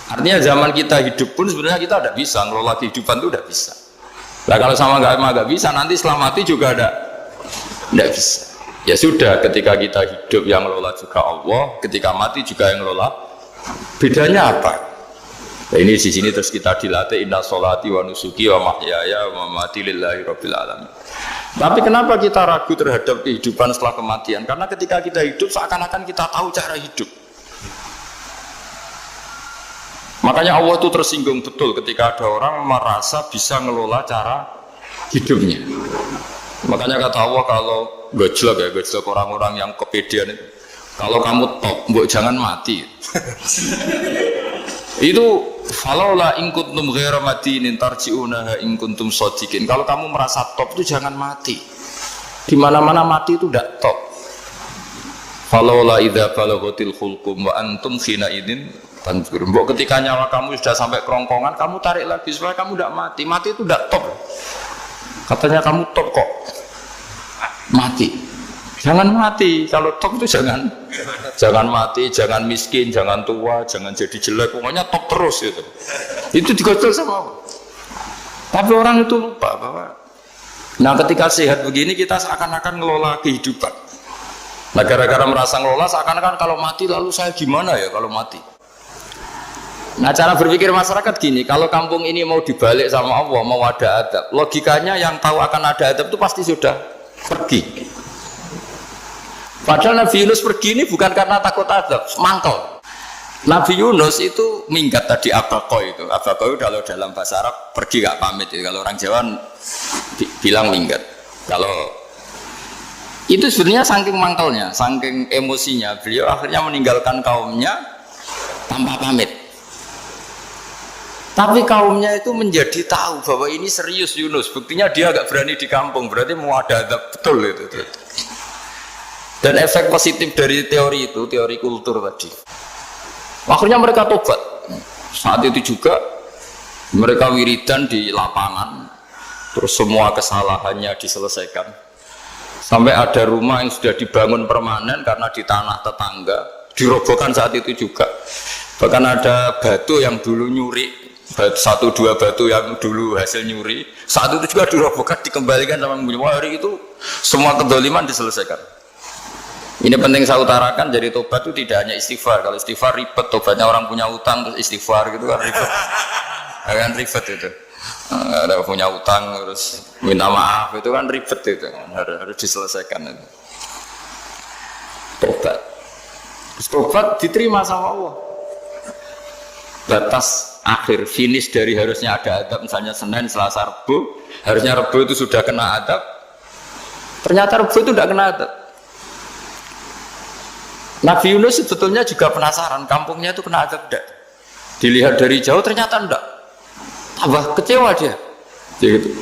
Artinya zaman kita hidup pun sebenarnya kita tidak bisa ngelola kehidupan itu, tidak bisa. Nah kalau sama nggak bisa, nanti setelah mati juga tidak bisa. Ya sudah, ketika kita hidup yang ngelola juga Allah, ketika mati juga yang ngelola. Bedanya apa? Nah, ini di sini terus kita dilatih inna sholati wa nusuki wa mahyaya wa mamati lillahi rabbil alamin. Tapi kenapa kita ragu terhadap kehidupan setelah kematian? Karena ketika kita hidup seakan-akan kita tahu cara hidup. Makanya Allah itu tersinggung betul ketika ada orang merasa bisa ngelola cara hidupnya. Makanya kata Allah, kalau gojlok orang-orang yang kepedean itu, kalau kamu top, mbok jangan mati. Itu falaula in kuntum ghairu madinin tarji'unaha in kuntum shadiqin. Kalau kamu merasa top itu jangan mati. Di mana-mana mati itu tidak top. Falaula idza balaghatil khulqum wa antum khina idin tanzur. Mbok ketika nyawa kamu sudah sampai kerongkongan, kamu tarik lagi supaya kamu tidak mati. Mati itu tidak top. Katanya kamu top kok. Mati. Jangan mati. Kalau top itu jangan mati, jangan miskin, jangan tua, jangan jadi jelek. Pokoknya top terus gitu. Itu digocol sama Allah. Tapi orang itu lupa bahwa nah ketika sehat begini kita seakan-akan ngelola kehidupan. Nah gara-gara merasa ngelola seakan-akan kalau mati lalu saya gimana ya kalau mati. Nah cara berpikir masyarakat gini, kalau kampung ini mau dibalik sama Allah, mau ada adab, logikanya yang tahu akan ada adab itu pasti sudah pergi. Padahal Nabi Yunus pergi ini bukan karena takut adab, mangkel. Nabi Yunus itu minggat tadi abaqo itu. Abaqo itu kalau dalam bahasa Arab pergi gak pamit ya. Kalau orang Jawa bilang minggat. Kalau itu sebenarnya saking mangkelnya, saking emosinya, beliau akhirnya meninggalkan kaumnya tanpa pamit. Tapi kaumnya itu menjadi tahu bahwa ini serius Yunus. Buktinya dia agak berani di kampung, berarti mau ada adab betul itu. Dan efek positif dari teori itu, teori kultur tadi. Akhirnya mereka tobat. Saat itu juga mereka wiridan di lapangan, terus semua kesalahannya diselesaikan. Sampai ada rumah yang sudah dibangun permanen karena di tanah tetangga, dirobohkan saat itu juga. Bahkan ada batu yang dulu nyuri, satu dua batu yang dulu hasil nyuri, saat itu juga dirobohkan, dikembalikan sama hari itu semua kedoliman diselesaikan. Ini penting saya utarakan, jadi tobat itu tidak hanya istighfar. Kalau istighfar ribet, tobatnya orang punya utang terus istighfar gitu kan ribet. Kan ribet itu. Ada punya utang terus minta maaf itu kan ribet itu. Harus diselesaikan itu. Tobat. Tobat diterima sama Allah. Batas akhir finish dari harusnya ada adab, misalnya Senin, Selasa, Rabu, harusnya Rabu itu sudah kena adab. Ternyata Rabu itu tidak kena adab. Nabi Yunus sebetulnya juga penasaran kampungnya itu kena adab tidak. Dilihat dari jauh ternyata tidak. Tambah kecewa dia. Gitu.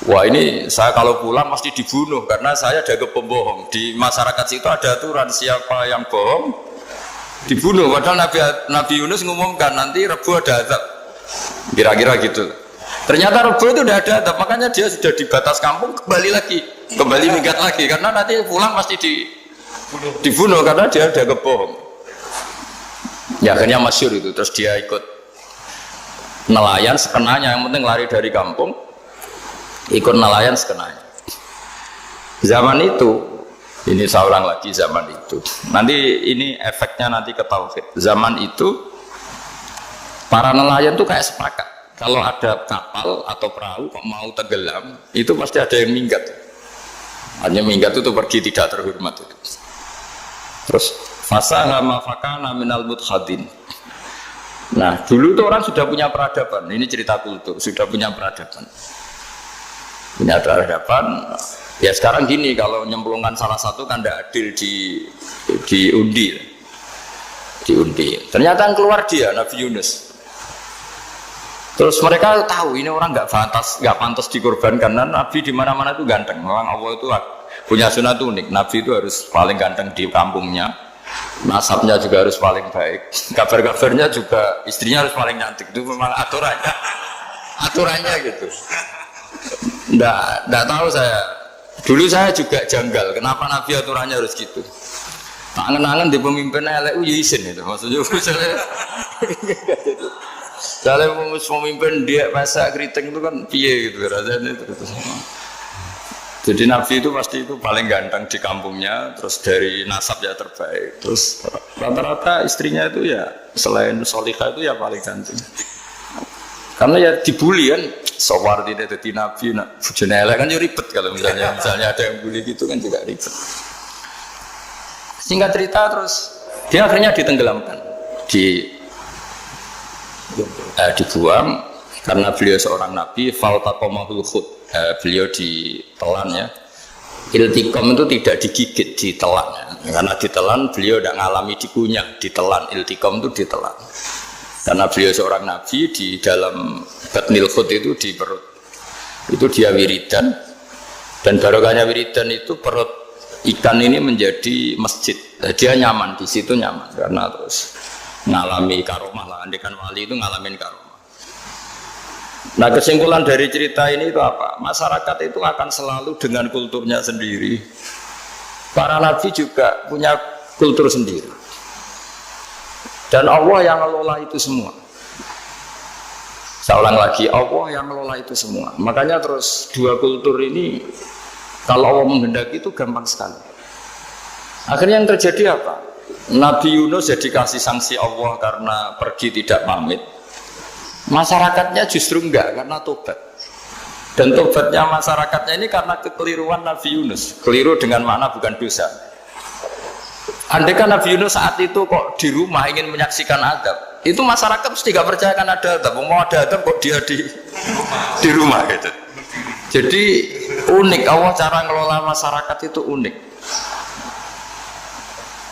Wah ini saya kalau pulang pasti dibunuh karena saya jaga pembohong. Di masyarakat situ ada aturan siapa yang bohong dibunuh. Padahal Nabi Yunus ngumumkan nanti Rebu ada adab. Kira-kira gitu. Ternyata Rebu itu tidak ada adab, makanya dia sudah di batas kampung kembali minggat lagi karena nanti pulang pasti dibunuh karena dia ada kebohong. Ya akhirnya masyhur itu, terus dia ikut nelayan sekenanya, yang penting lari dari kampung, ikut nelayan sekenanya. Zaman itu, ini saya ulang lagi zaman itu. Nanti ini efeknya nanti ke tauhid. Zaman itu para nelayan tuh kayak sepakat. Kalau ada kapal atau perahu kok mau tenggelam, itu pasti ada yang minggat. Hanya minggat itu pergi tidak terhormat itu. Terus fasahama fakana minal mudkhadin. Nah dulu tuh orang sudah punya peradaban. Ini cerita kultur, sudah punya peradaban. Punya peradaban. Ya sekarang gini, kalau nyemplungkan salah satu kan tidak adil diundi. Ternyata yang keluar dia Nabi Yunus. Terus mereka tahu ini orang nggak pantas dikorbankan karena Nabi di mana-mana itu ganteng. Memang Allah itu punya sunat unik. Nabi itu harus paling ganteng di kampungnya, nasabnya juga harus paling baik, kabar-kabarnya juga istrinya harus paling cantik. Itu memang aturannya gitu. Nggak tahu saya. Dulu saya juga janggal. Kenapa Nabi aturannya harus gitu? Tak angen-angen di pemimpin elek ya isin itu maksudnya. Kalau pemimpin dia masak keriting itu kan piye gitu rasanya itu. Jadi Nabi itu pasti itu paling ganteng di kampungnya, terus dari nasab ya terbaik, terus rata-rata istrinya itu ya selain Solihah itu ya paling ganteng. Karena ya dibully kan, sawar tidak jadi Nabi, bujone elek kan ya ribet kalau misalnya ada yang bully gitu kan juga ribet. Singkat cerita terus dia akhirnya ditenggelamkan, dibuang karena beliau seorang nabi. Faltaqamahul khut, beliau ditelan ya. Iltiqam itu tidak digigit, ditelan ya. Karena ditelan beliau tidak mengalami dikunyah, ditelan. Iltiqam itu ditelan. Karena beliau seorang nabi, di dalam batnil khut itu di perut itu dia wiridan, dan barokahnya wiridan itu perut ikan ini menjadi masjid. Dia nyaman di situ, nyaman karena terus ngalami karomah lah. Andekan wali itu ngalamin karomah. Nah, kesimpulan dari cerita ini itu apa? Masyarakat itu akan selalu dengan kulturnya sendiri. Para nabi juga punya kultur sendiri. Dan Allah yang ngelola itu semua. Saya ulang lagi, Allah yang ngelola itu semua. Makanya terus dua kultur ini kalau Allah menghendaki itu gampang sekali. Akhirnya yang terjadi apa? Nabi Yunus jadi kasih sanksi Allah karena pergi tidak pamit. Masyarakatnya justru enggak karena tobat. Dan tobatnya masyarakatnya ini karena kekeliruan Nabi Yunus. Keliru dengan makna bukan dosa. Andai kan Nabi Yunus saat itu kok di rumah ingin menyaksikan adab, itu masyarakat mesti gak percaya kan ada adab. Mau ada adab kok dia di rumah gitu. Jadi unik, Allah cara ngelola masyarakat itu unik.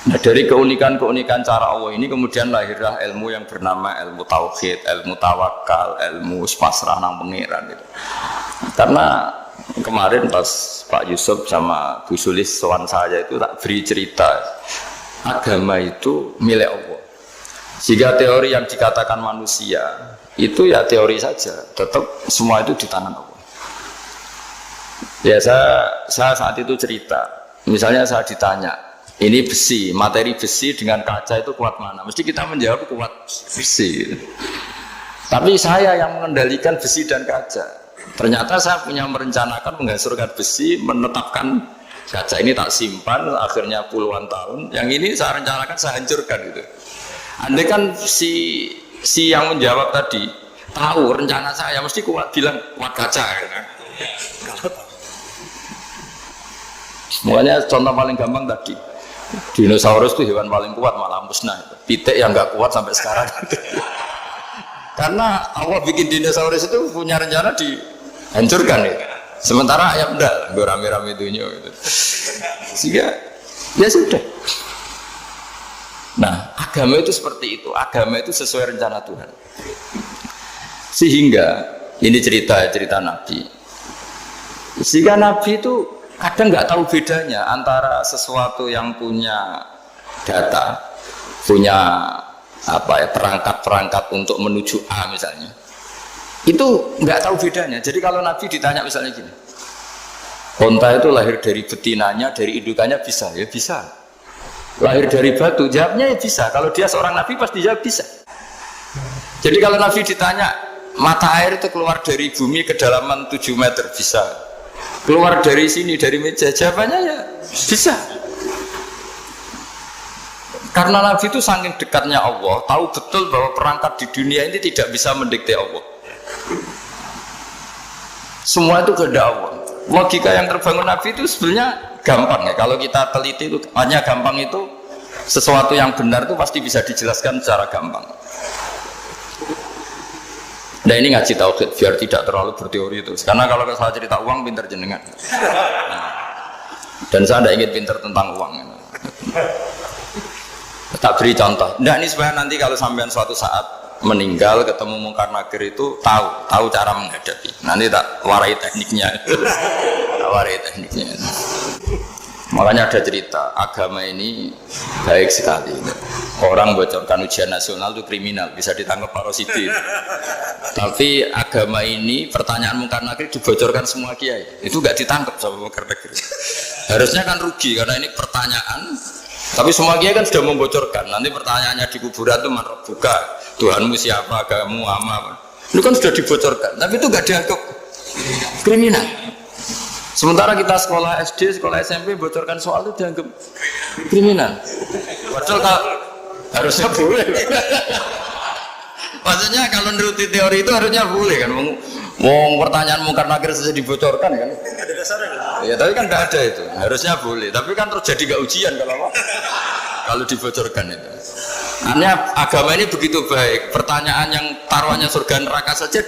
Nah, dari keunikan-keunikan cara Allah ini kemudian lahirlah ilmu yang bernama ilmu tauhid, ilmu tawakal, ilmu pasrah nang pangeran gitu. Karena kemarin pas Pak Yusuf sama Bu Sulis sowan saya itu tak beri cerita agama itu milik Allah. Jika teori yang dikatakan manusia itu ya teori saja, tetap semua itu di tangan Allah. Ya saya saat itu cerita, misalnya saya ditanya, ini besi, materi besi dengan kaca itu kuat mana? Mesti kita menjawab kuat besi. Tapi saya yang mengendalikan besi dan kaca. Ternyata saya punya merencanakan menghancurkan besi, menetapkan kaca ini tak simpan, akhirnya puluhan tahun. Yang ini saya rencanakan saya hancurkan gitu. Andai kan si yang menjawab tadi tahu rencana saya, mesti kuat bilang kuat kaca. Gitu. Makanya contoh paling gampang tadi, dinosaurus itu hewan paling kuat malah musnah. Pitik yang nggak kuat sampai sekarang. Karena Allah bikin dinosaurus itu punya rencana dihancurkan ya. Sementara ayam enggak, gue rame-rame dunia gitu. Sehingga ya sudah. Nah, agama itu seperti itu. Agama itu sesuai rencana Tuhan. Sehingga ini cerita Nabi. Sehingga Nabi itu kadang nggak tahu bedanya antara sesuatu yang punya data, punya perangkat-perangkat untuk menuju A misalnya, itu nggak tahu bedanya. Jadi kalau Nabi ditanya misalnya gini, onta itu lahir dari betinanya, dari indukannya bisa, ya bisa. Lahir dari batu, jawabnya ya bisa. Kalau dia seorang Nabi pasti jawab bisa. Jadi kalau Nabi ditanya, mata air itu keluar dari bumi kedalaman 7 meter, bisa. Keluar dari sini, dari meja, jawabannya ya bisa. Karena Nabi itu saking dekatnya Allah, tahu betul bahwa perangkat di dunia ini tidak bisa mendikte Allah. Semua itu kehendak Allah. Logika yang terbangun Nabi itu sebenarnya gampang ya. Kalau kita teliti itu hanya gampang, itu sesuatu yang benar itu pasti bisa dijelaskan secara gampang. Nah ini ngaji tauhid biar tidak terlalu berteori itu. Karena kalau saya cerita uang pinter jenengan. Dan saya tidak ingin pinter tentang uang. Tak beri contoh. Nah ini supaya nanti kalau sampean suatu saat meninggal ketemu mungkar nakir itu tahu cara menghadapi. Nanti tak warai tekniknya. Makanya ada cerita agama ini baik sekali. Orang bocorkan ujian nasional itu kriminal, bisa ditangkap Pak Rosidi. Tapi agama ini pertanyaan mungkar nakir dibocorkan semua kiai, itu nggak ditangkap sama mungkar nakir. Harusnya kan rugi karena ini pertanyaan Tapi semua kiai kan sudah membocorkan. Nanti pertanyaannya di kuburan itu man rabbuka, Tuhanmu siapa, agamamu apa. Itu kan sudah dibocorkan. Tapi itu nggak dianggap kriminal. Sementara kita sekolah SD, sekolah SMP bocorkan soal itu dianggap kriminal. Padahal harusnya boleh. Maksudnya kalau menuruti teori itu harusnya boleh kan. Mau pertanyaan mungkar nakir saja dibocorkan kan? Ada dasarnya kan? Ya tapi kan tidak ada itu. Harusnya boleh. Tapi kan terjadi gak ujian kalau dibocorkan itu. Artinya agama ini begitu baik. Pertanyaan yang taruhannya surga neraka saja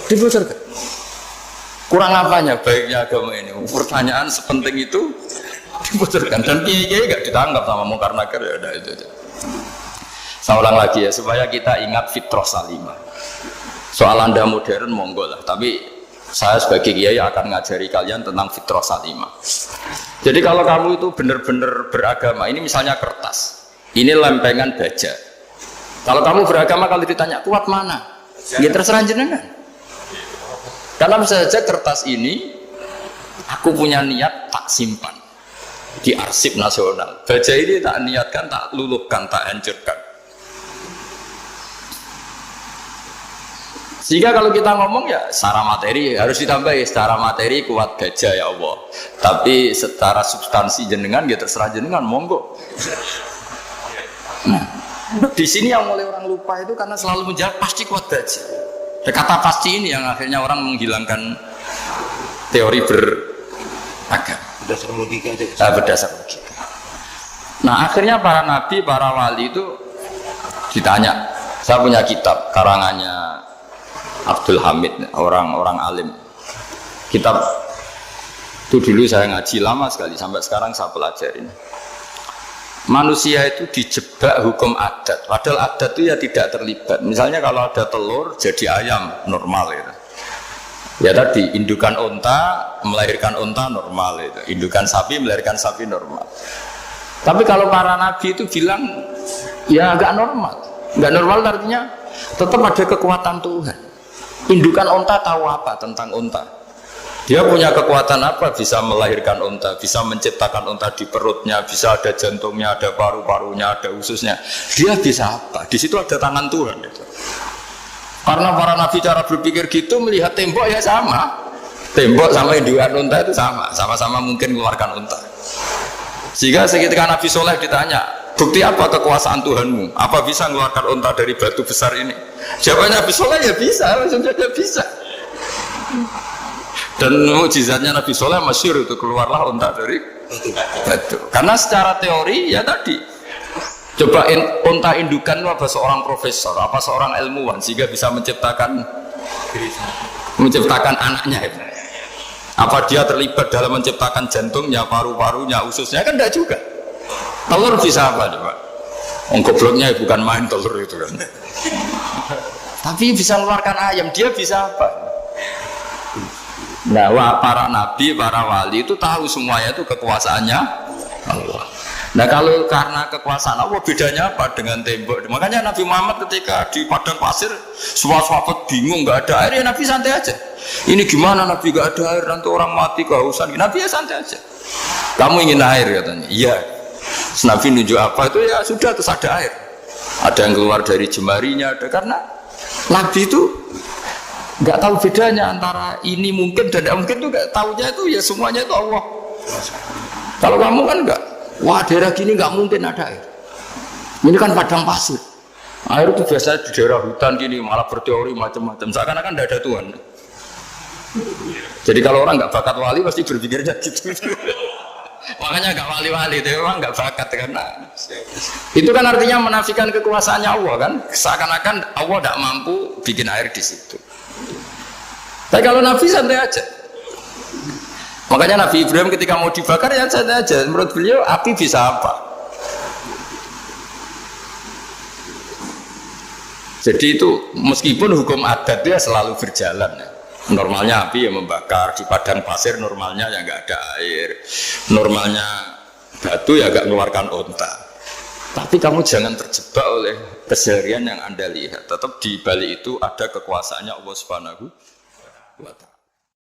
dibocorkan. Kurang apanya baiknya agama ini? Pertanyaan sepenting itu dibocorkan. Dan kiai-kiai gak ditangkap sama mungkar nakir ya udah itu aja. Saya ulang lagi ya supaya kita ingat fitrah salimah. Soal Anda modern monggo lah, tapi saya sebagai kiai akan ngajari kalian tentang fitrah salimah. Jadi kalau kamu itu benar-benar beragama, ini misalnya kertas, ini lempengan baja. Kalau kamu beragama kalau ditanya kuat mana, ya terserah jenengan. Karena bisa saja kertas ini aku punya niat tak simpan di arsip nasional. Baja ini tak niatkan, tak luluhkan, tak hancurkan. Sehingga kalau kita ngomong ya secara materi harus ditambah ya, secara materi kuat gajah ya Allah. Tapi secara substansi jenengan ya terserah jenengan monggo. Nah, di sini yang mulai orang lupa itu karena selalu menjawab pasti kuat gajah. Kata pasti ini yang akhirnya orang menghilangkan teori beragama. Berdasar logika aja. Berdasar logika. Nah akhirnya para nabi, para wali itu ditanya. Saya punya kitab karangannya Abdul Hamid, orang alim. Kitab itu dulu saya ngaji lama sekali, sampai sekarang saya pelajarin. Manusia itu dijebak hukum adat, padahal adat itu ya tidak terlibat. Misalnya kalau ada telur jadi ayam normal itu. Ya tadi indukan unta melahirkan unta normal itu, indukan sapi melahirkan sapi normal. Tapi kalau para nabi itu bilang ya agak normal. Nggak normal artinya tetap ada kekuatan Tuhan. Indukan unta tahu apa tentang unta? Dia punya kekuatan apa? Bisa melahirkan unta, bisa menciptakan unta di perutnya, bisa ada jantungnya, ada paru-parunya, ada ususnya. Dia bisa apa? Di situ ada tangan Tuhan. Gitu. Karena para nabi cara berpikir gitu melihat tembok ya sama. Tembok sama indukan unta itu sama, sama-sama mungkin mengeluarkan unta. Sehingga ketika Nabi Soleh ditanya, bukti apa kekuasaan Tuhanmu? Apa bisa mengeluarkan unta dari batu besar ini? Jawabannya Nabi Soleh ya bisa, langsung saja bisa. Dan mukjizatnya Nabi Soleh masyhur itu keluarlah unta dari batu. Karena secara teori ya tadi, coba unta indukan itu apa seorang profesor, apa seorang ilmuwan sehingga bisa menciptakan anaknya itu. Apa dia terlibat dalam menciptakan jantungnya, paru-parunya, ususnya? Kan enggak juga. Telur bisa apa coba? Gobloknya bukan main telur itu kan. Tapi bisa mengeluarkan ayam, dia bisa apa? Nah, para nabi, para wali itu tahu semuanya itu kekuasaannya Allah. Nah, kalau karena kekuasaan Allah bedanya apa dengan tembok? Makanya Nabi Muhammad ketika di padang pasir, semua sahabat bingung, nggak ada air, ya Nabi santai aja. Ini gimana Nabi nggak ada air, nanti orang mati kehausan. Nabi ya santai aja. Kamu ingin air katanya? Iya. Nabi nunjuk apa itu ya sudah terus ada air. Ada yang keluar dari jemarinya, ada karena Nabi itu nggak tahu bedanya antara ini mungkin dan tidak mungkin tuh nggak tahunya itu ya semuanya itu Allah. Kalau kamu kan nggak, wah daerah gini nggak mungkin ada air. Ini kan padang pasir. Air itu biasanya di daerah hutan gini malah berteori macam-macam. Seakan-akan tidak ada Tuhan. Jadi kalau orang nggak bakat wali pasti berpikirnya gitu. Makanya nggak wali-wali itu memang nggak bakat karena itu kan artinya menafikan kekuasaannya Allah kan. Seakan-akan Allah tidak mampu bikin air di situ. Tapi kalau Nabi santai aja. Makanya Nabi Ibrahim ketika mau dibakar ya santai aja. Menurut beliau api bisa apa? Jadi itu meskipun hukum adat dia selalu berjalan ya. Normalnya api yang membakar di padang pasir, normalnya ya nggak ada air, normalnya batu ya nggak mengeluarkan unta. Tapi kamu jangan terjebak oleh keseharian yang Anda lihat. Tetap di balik itu ada kekuasaannya Allah Subhanahu wa Ta'ala.